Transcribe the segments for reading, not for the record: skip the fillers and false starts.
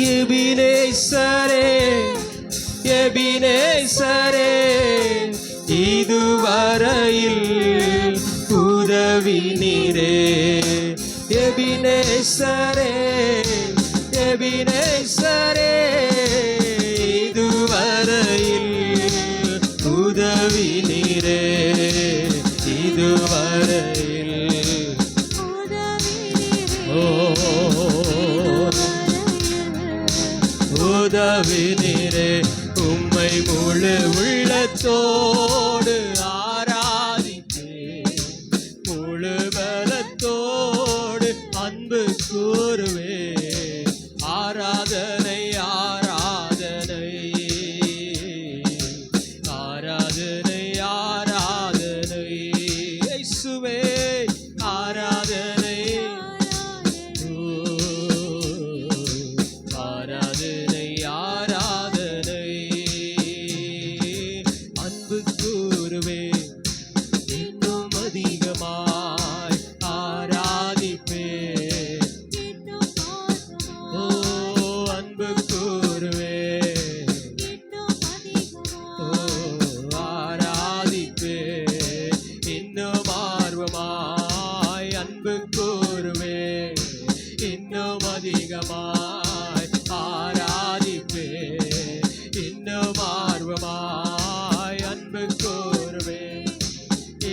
எபினேசரே எபினேசரே இதுவரையில் உதவி நீரே. எபினேசரே எபினேசரே இதுவரையில் உதவி நீரே. இதுவரையில் உதவி நீரே. உம்மை முழு உள்ளத்தோடு ஆராதிப்பேன், முழு பலத்தோடு அன்பு கூறுவேன். ஆராதனை ஆராதனை ஆராதனை ஆராதனை இயேசுவே ஆராதனை ஆராதனை ஆராதனை அன்பு கூறுவேன் இன்னும் அதிகமாய் ஆராதிப்பேன். ஓ அன்பு கூறுவேன் ஓ ஆராதிப்பேன் இன்னும் ஆர்வமாய். அன்பு கூறுவேன் இன்னும் அதிகமாய் ஆராதிப்பேன் இன்னும் ஆர்வமாய். அன்பு கூறுவேன்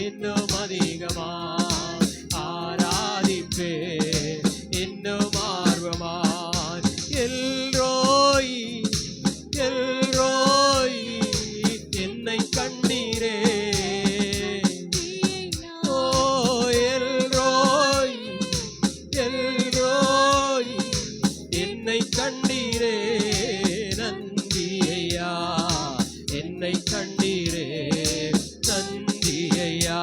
இன்னும் அதிகமாய் ஆராதிப்பேன் இன்னும் ஆர்வமாய். எல்ரோய் எல்ரோய் என்னை கண்டீரே. ஓ எல்ரோய் எல்ரோய் என்னை கண்டீரே. நன்றி ஐயா என்னை கண்டீரே. நன்றி ஐயா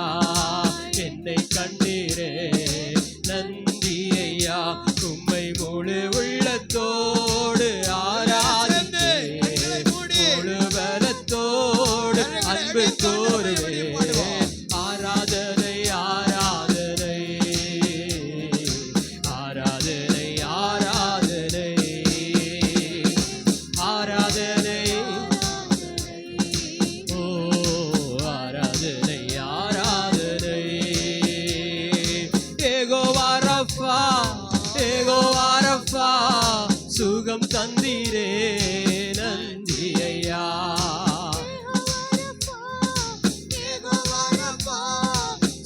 என்னை கண்டீரே. நன்றி ஐயா உம்மை முழு உள்ளத்தோடு ஆராதிப்பேன், முழு பலத்தோடு அன்பு கூறுவேன். ஆராதனை ஆராதனை ஆராதனை ஆராதனை ஆராதனை ஓ ஆராதனை ஆராதனை. யெகோவா ரஃபா யெகோவா ரஃபா சுகம் தந்தீரே. நன்றி ஐயா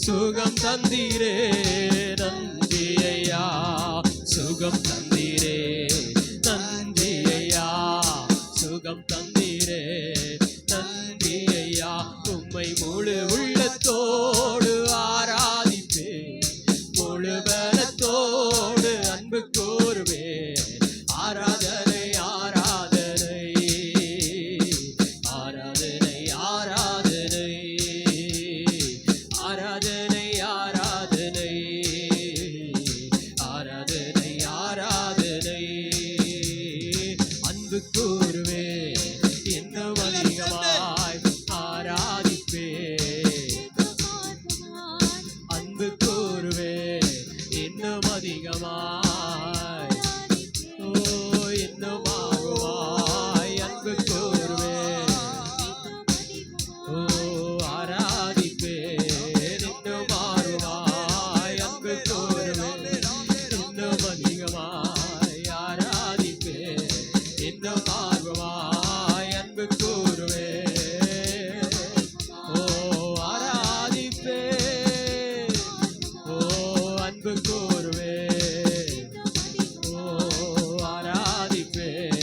சுகம் தந்தீரே. நன்றி ஐயா சுகம் தந்தீரே. நன்றி ஐயா சுகம் தந்தீரே. நன்றி ஐயா உம்மை முழு உள்ளத்தோடு ஆராதிப்பேன், முழு பலத்தோடு அன்பு கூறுவேன். ஆராதனை ஆராதனை ஆராதனை ஆராதனை ஆராதனை ஆராதனை ஆராதனை ஆராதனை அன்பு கூறுவேன் இன்னும் அதிகமாய் ஆராதிப்பேன். அன்பு கூறுவேன் இன்னும் அதிகமாய். ஓ இன்னும் ஆர்வமாய் அன்பு கூறுவேன். ஓ ஆராதிப்பேன் இன்னும் ஆர்வமாய் அன்பு கூறுவேன். இன்னும் அதிகமாய் ஆராதிப்பேன் இன்னும் ஆர்வமாய் அன்பு கூறுவேன். ஓ ஆராதிப்பேன் ஓ அன்பு கூறுவேன். ஓ ஆராதிப்பேன்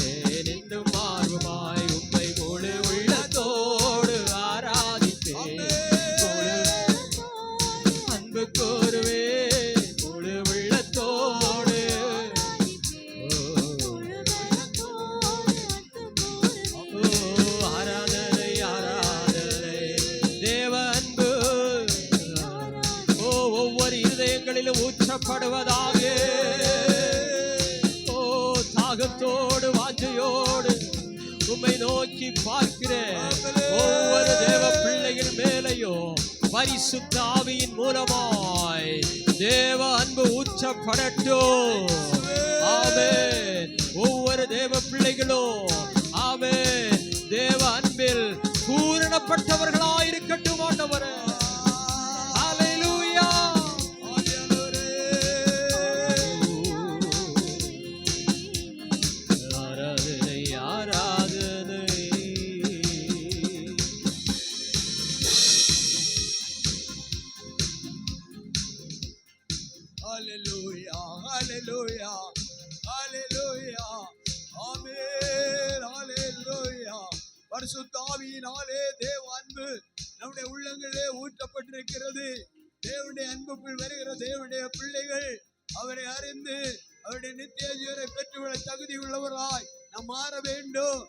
இன்னும் ஆர்வமாய் உம்மை முழு உள்ளத்தோடு ஆராதிப்பேன். முழு அன்பு கூறுவேன் முழு உள்ளத்தோடு. ஓ ஆராதனை ஆராதனை தேவ அன்பு ஓ ஒவ்வொரு இருதயங்களிலும் ஊற்றப்படுவதாக. ஓ தாகத்தோடு வாஞ்சையோடு உம்மை நோக்கி பார்க்கிறேன். ஒவ்வொரு தேவ பிள்ளைகள் மேலையும் பரிசுத்த ஆவியின் மூலமாய் தேவ அன்பு ஊற்றப்படட்டும். ஆமென். ஒவ்வொரு தேவ இருதயங்களும் ஆமென் தேவ அன்பில் பூரணப்பட்டவர்களாய் இருக்கட்டும் ஆண்டவரே. ஹல்லேலூயா. ஆராதனை ஆராதனை. ஹல்லேலூயா ஹல்லேலூயா ஹல்லேலூயா ஆமென் ஹல்லேலூயா. பரிசுத்த ஆவியினாலே தேவ அன்பு நம்முடைய உள்ளங்களிலே ஊற்றப்பட்டிருக்கிறது. தேவனுடைய அன்புக்குள் வருகிற தேவனுடைய பிள்ளைகள் அவரை அறிந்து அவருடைய நித்திய ஜீவனை பெற்றுவிட தகுதி உள்ளவராய் நாம் மாற வேண்டும்.